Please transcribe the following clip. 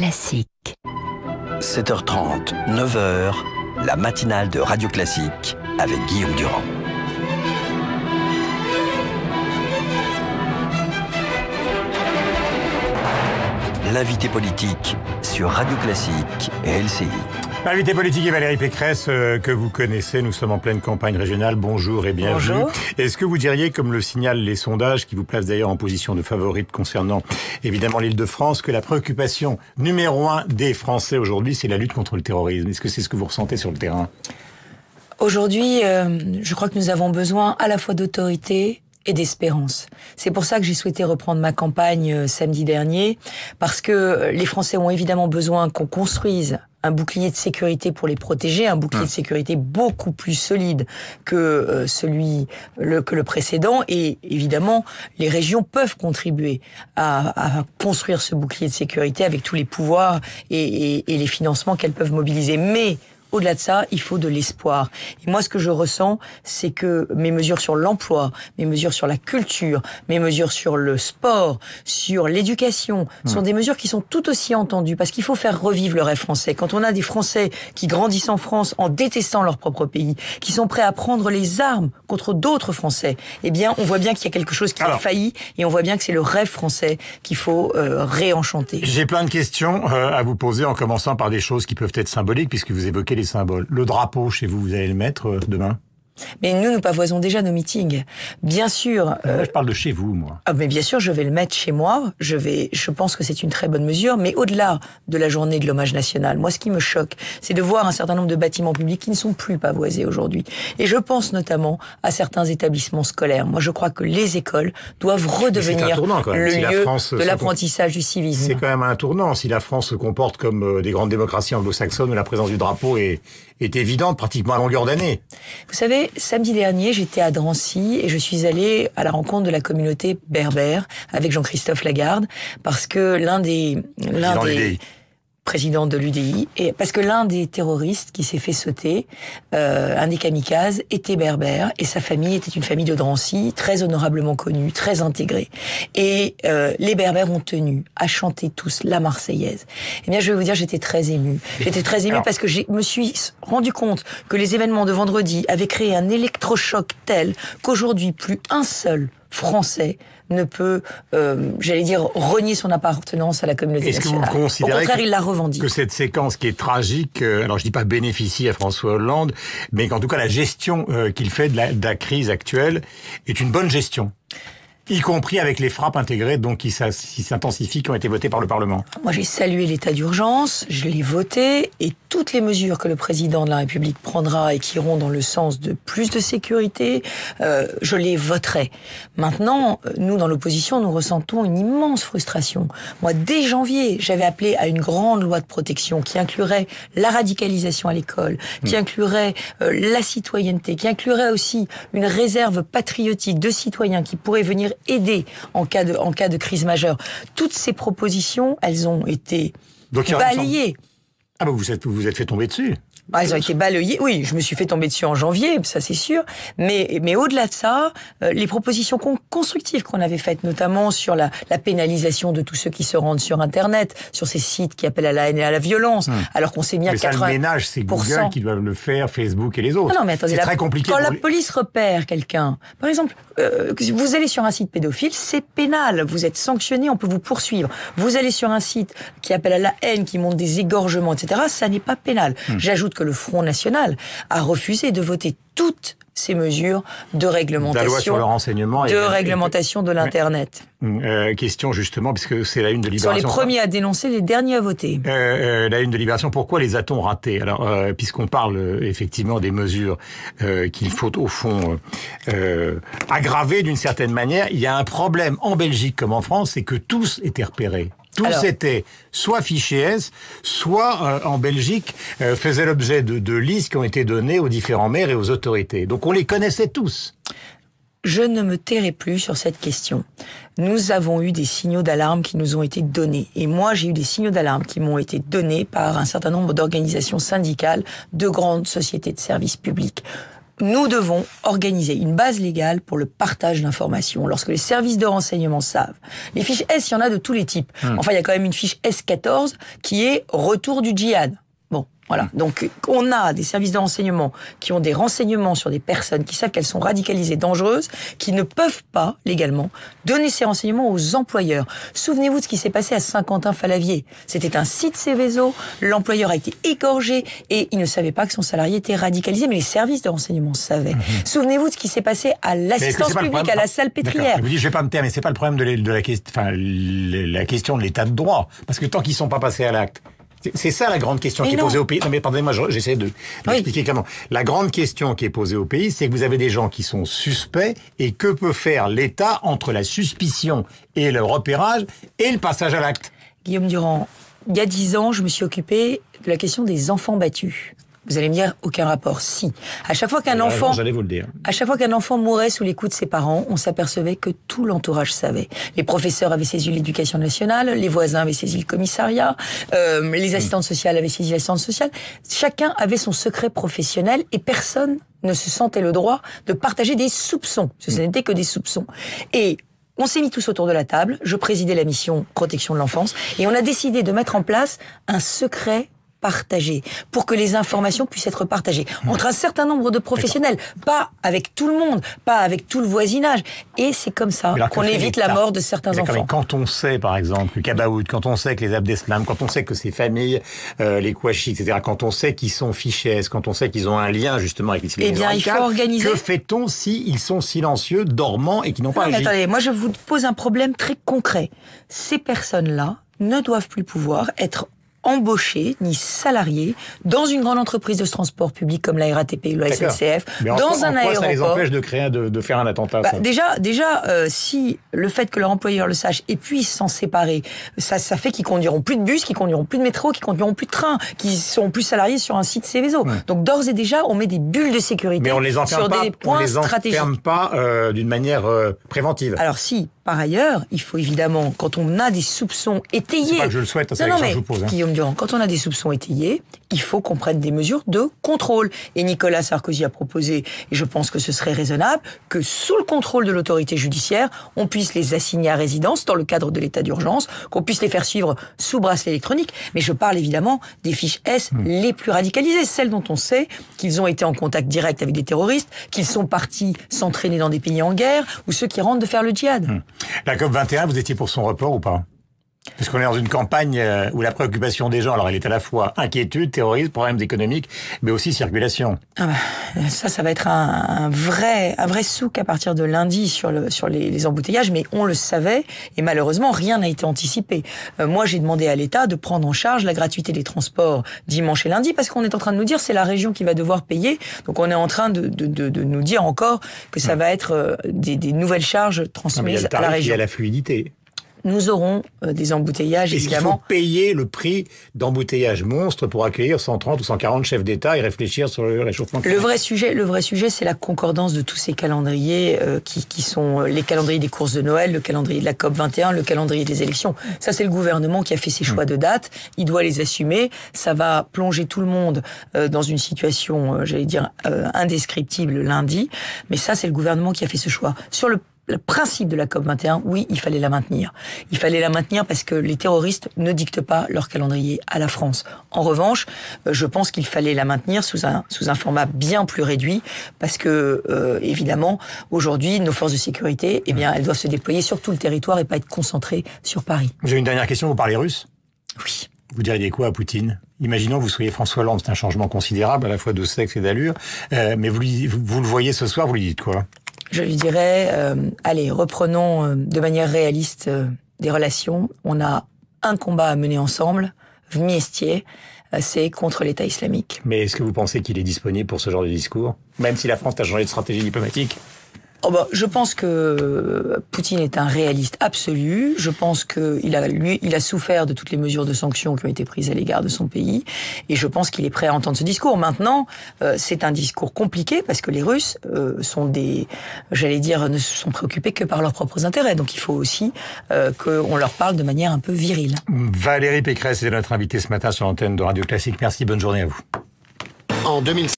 Classique. 7h30, 9h, la matinale de Radio Classique avec Guillaume Durand. L'invité politique sur Radio Classique et LCI. L'invité politique est Valérie Pécresse, que vous connaissez. Nous sommes en pleine campagne régionale. Bonjour et bienvenue. Bonjour. Est-ce que vous diriez, comme le signalent les sondages, qui vous placent d'ailleurs en position de favorite concernant évidemment l'Île-de-France, que la préoccupation numéro 1 des Français aujourd'hui, c'est la lutte contre le terrorisme? Est-ce que c'est ce que vous ressentez sur le terrain? Aujourd'hui, je crois que nous avons besoin à la fois d'autorité et d'espérance. C'est pour ça que j'ai souhaité reprendre ma campagne samedi dernier, parce que les Français ont évidemment besoin qu'on construise un bouclier de sécurité pour les protéger, un bouclier de sécurité beaucoup plus solide que que le précédent. Et évidemment, les régions peuvent contribuer à construire ce bouclier de sécurité avec tous les pouvoirs et les financements qu'elles peuvent mobiliser. Mais au-delà de ça, il faut de l'espoir. Et moi, ce que je ressens, c'est que mes mesures sur l'emploi, mes mesures sur la culture, mes mesures sur le sport, sur l'éducation, sont des mesures qui sont tout aussi entendues, parce qu'il faut faire revivre le rêve français. Quand on a des Français qui grandissent en France en détestant leur propre pays, qui sont prêts à prendre les armes contre d'autres Français, eh bien, on voit bien qu'il y a quelque chose qui a failli, et on voit bien que c'est le rêve français qu'il faut réenchanter. J'ai plein de questions à vous poser, en commençant par des choses qui peuvent être symboliques, puisque vous évoquez les symboles. Le drapeau, chez vous, vous allez le mettre demain? Mais nous pavoisons déjà nos meetings. Bien sûr. Là, je parle de chez vous, moi. Mais bien sûr, je vais le mettre chez moi. Je pense que c'est une très bonne mesure. Mais au-delà de la journée de l'hommage national, moi, ce qui me choque, c'est de voir un certain nombre de bâtiments publics qui ne sont plus pavoisés aujourd'hui. Et je pense notamment à certains établissements scolaires. Moi, je crois que les écoles doivent redevenir le lieu de l'apprentissage du civisme. C'est quand même un tournant. Si la France se comporte comme des grandes démocraties anglo-saxonnes où la présence du drapeau est évidente pratiquement à longueur d'année. Vous savez, samedi dernier, j'étais à Drancy et je suis allée à la rencontre de la communauté berbère avec Jean-Christophe Lagarde, parce que l'un des président de l'UDI, et parce que l'un des terroristes qui s'est fait sauter, un des kamikazes, était berbère, et sa famille était une famille de Drancy, très honorablement connue, très intégrée. Et les berbères ont tenu à chanter tous la Marseillaise. Eh bien, je vais vous dire, j'étais très émue. J'étais très émue parce que je me suis rendu compte que les événements de vendredi avaient créé un électrochoc tel qu'aujourd'hui, plus un seul Français ne peut, renier son appartenance à la communauté nationale. Est-ce que vous considérez, au contraire, il la revendique, que cette séquence qui est tragique, alors je dis pas bénéficie à François Hollande, mais qu'en tout cas la gestion qu'il fait de la crise actuelle est une bonne gestion, y compris avec les frappes intégrées donc qui s'intensifient, qui ont été votées par le Parlement? Moi, j'ai salué l'état d'urgence, je l'ai voté, et toutes les mesures que le président de la République prendra et qui iront dans le sens de plus de sécurité, je les voterai. Maintenant, nous, dans l'opposition, nous ressentons une immense frustration. Moi, dès janvier, j'avais appelé à une grande loi de protection qui inclurait la radicalisation à l'école, qui inclurait la citoyenneté, qui inclurait aussi une réserve patriotique de citoyens qui pourraient venir aider en cas de crise majeure. Toutes ces propositions, elles ont été balayées. Ah bah vous êtes fait tomber dessus. Elles ont été balayées. Oui, je me suis fait tomber dessus en janvier, ça c'est sûr. Mais au-delà de ça, les propositions constructives qu'on avait faites, notamment sur la pénalisation de tous ceux qui se rendent sur Internet, sur ces sites qui appellent à la haine et à la violence, alors qu'on sait bien que 80%... Mais ça, le ménage, c'est Google qui doivent le faire, Facebook et les autres. Non, mais attendez, c'est très compliqué. Quand la police repère quelqu'un, par exemple, vous allez sur un site pédophile, c'est pénal, vous êtes sanctionné, on peut vous poursuivre. Vous allez sur un site qui appelle à la haine, qui montre des égorgements, etc., ça n'est pas pénal. J'ajoute que le Front National a refusé de voter toutes ces mesures de réglementation, la loi sur le renseignement réglementation de l'Internet. Question justement, puisque c'est la une de Libération. Ils sont les premiers à dénoncer, les derniers à voter. La une de Libération, pourquoi les a-t-on ratés? Alors, puisqu'on parle effectivement des mesures qu'il faut au fond aggraver d'une certaine manière, il y a un problème en Belgique comme en France, c'est que tous étaient repérés. Tous étaient soit fichés S, soit en Belgique faisaient l'objet de listes qui ont été données aux différents maires et aux autorités. Donc on les connaissait tous. Je ne me tairai plus sur cette question. Nous avons eu des signaux d'alarme qui nous ont été donnés. Et moi, j'ai eu des signaux d'alarme qui m'ont été donnés par un certain nombre d'organisations syndicales de grandes sociétés de services publics. Nous devons organiser une base légale pour le partage d'informations. Lorsque les services de renseignement savent, les fiches S, il y en a de tous les types. Enfin, il y a quand même une fiche S14 qui est retour du djihad. Bon, voilà. Donc, on a des services de renseignement qui ont des renseignements sur des personnes qui savent qu'elles sont radicalisées, dangereuses, qui ne peuvent pas, légalement, donner ces renseignements aux employeurs. Souvenez-vous de ce qui s'est passé à Saint-Quentin-Falavier. C'était un site Céveso, l'employeur a été égorgé et il ne savait pas que son salarié était radicalisé, mais les services de renseignement savaient. Souvenez-vous de ce qui s'est passé à l'assistance publique, à la Salpêtrière. Je vous dis, je vais pas me taire, mais c'est pas le problème de la question de l'état de droit. Parce que tant qu'ils sont pas passés à l'acte, c'est ça la grande question qui est posée au pays. Non mais pardonnez-moi, j'essaie de m'expliquer clairement. La grande question qui est posée au pays, c'est que vous avez des gens qui sont suspects et que peut faire l'État entre la suspicion et le repérage et le passage à l'acte. Guillaume Durand, il y a 10 ans, je me suis occupé de la question des enfants battus. Vous allez me dire, aucun rapport. Si. À chaque fois qu'un enfant, j'allais vous le dire. À chaque fois qu'un enfant mourait sous les coups de ses parents, on s'apercevait que tout l'entourage savait. Les professeurs avaient saisi l'éducation nationale, les voisins avaient saisi le commissariat, les assistantes sociales avaient saisi l'assistante sociale. Chacun avait son secret professionnel et personne ne se sentait le droit de partager des soupçons. Ce n'était que des soupçons. Et on s'est mis tous autour de la table. Je présidais la mission protection de l'enfance et on a décidé de mettre en place un secret partagé, pour que les informations puissent être partagées entre un certain nombre de professionnels, pas avec tout le monde, pas avec tout le voisinage. Et c'est comme ça qu'on évite la mort de certains enfants. Mais quand on sait, par exemple, que Kabaout, quand on sait que les Abdeslam, quand on sait que ces familles, les Kouachi, etc., quand on sait qu'ils sont fichés S, quand on sait qu'ils ont un lien justement avec les il faut organiser. Que fait-on s'ils sont silencieux, dormants et qui n'ont pas agi? Attendez, moi je vous pose un problème très concret. Ces personnes-là ne doivent plus pouvoir être embauchés ni salariés dans une grande entreprise de transport public comme la RATP ou la SNCF, dans un aéroport. Ça les empêche de faire un attentat. Déjà, si le fait que leur employeur le sache et puisse s'en séparer, ça fait qu'ils conduiront plus de bus, qu'ils conduiront plus de métro, qu'ils conduiront plus de train, qu'ils seront plus salariés sur un site Céveso. Donc d'ores et déjà, on met des bulles de sécurité sur des points stratégiques. On les enferme pas d'une manière préventive. Alors si. Par ailleurs, il faut évidemment, quand on a des soupçons étayés... C'est pas que je le souhaite, c'est la question que je vous pose. Guillaume Durand, quand on a des soupçons étayés, il faut qu'on prenne des mesures de contrôle. Et Nicolas Sarkozy a proposé, et je pense que ce serait raisonnable, que sous le contrôle de l'autorité judiciaire, on puisse les assigner à résidence dans le cadre de l'état d'urgence, qu'on puisse les faire suivre sous bracelet électronique. Mais je parle évidemment des fiches S les plus radicalisées, celles dont on sait qu'ils ont été en contact direct avec des terroristes, qu'ils sont partis s'entraîner dans des pays en guerre, ou ceux qui rentrent de faire le djihad. La COP21, vous étiez pour son report ou pas? Parce qu'on est dans une campagne où la préoccupation des gens, alors elle est à la fois inquiétude, terrorisme, problèmes économiques, mais aussi circulation. Ça va être un vrai souk à partir de lundi sur les embouteillages, mais on le savait et malheureusement rien n'a été anticipé. Moi j'ai demandé à l'État de prendre en charge la gratuité des transports dimanche et lundi parce qu'on est en train de nous dire c'est la région qui va devoir payer. Donc on est en train de nous dire encore que ça va être des nouvelles charges transmises à la région. Il y a la fluidité. Nous aurons des embouteillages, évidemment. Est-ce qu'il faut payer le prix d'embouteillage monstre pour accueillir 130 ou 140 chefs d'État et réfléchir sur le réchauffement climatique? Le vrai sujet, c'est la concordance de tous ces calendriers qui sont les calendriers des courses de Noël, le calendrier de la COP21, le calendrier des élections. Ça, c'est le gouvernement qui a fait ses choix de date. Il doit les assumer. Ça va plonger tout le monde dans une situation, indescriptible lundi. Mais ça, c'est le gouvernement qui a fait ce choix. Sur le principe de la COP21, oui, il fallait la maintenir. Il fallait la maintenir parce que les terroristes ne dictent pas leur calendrier à la France. En revanche, je pense qu'il fallait la maintenir sous un format bien plus réduit parce que, évidemment, aujourd'hui, nos forces de sécurité, elles doivent se déployer sur tout le territoire et pas être concentrées sur Paris. J'ai une dernière question, vous parlez russe? Oui. Vous diriez quoi à Poutine? Imaginons que vous soyez François Hollande, c'est un changement considérable, à la fois de sexe et d'allure, mais vous le voyez ce soir, vous lui dites quoi? Je lui dirais, allez, reprenons de manière réaliste des relations. On a un combat à mener ensemble, Vmiestie, c'est contre l'État islamique. Mais est-ce que vous pensez qu'il est disponible pour ce genre de discours? Même si la France a changé de stratégie diplomatique? Je pense que Poutine est un réaliste absolu. Je pense qu'il a souffert de toutes les mesures de sanctions qui ont été prises à l'égard de son pays. Et je pense qu'il est prêt à entendre ce discours. Maintenant, c'est un discours compliqué parce que les Russes ne sont préoccupés que par leurs propres intérêts. Donc il faut aussi qu'on leur parle de manière un peu virile. Valérie Pécresse est notre invitée ce matin sur l'antenne de Radio Classique. Merci, bonne journée à vous. En 2005.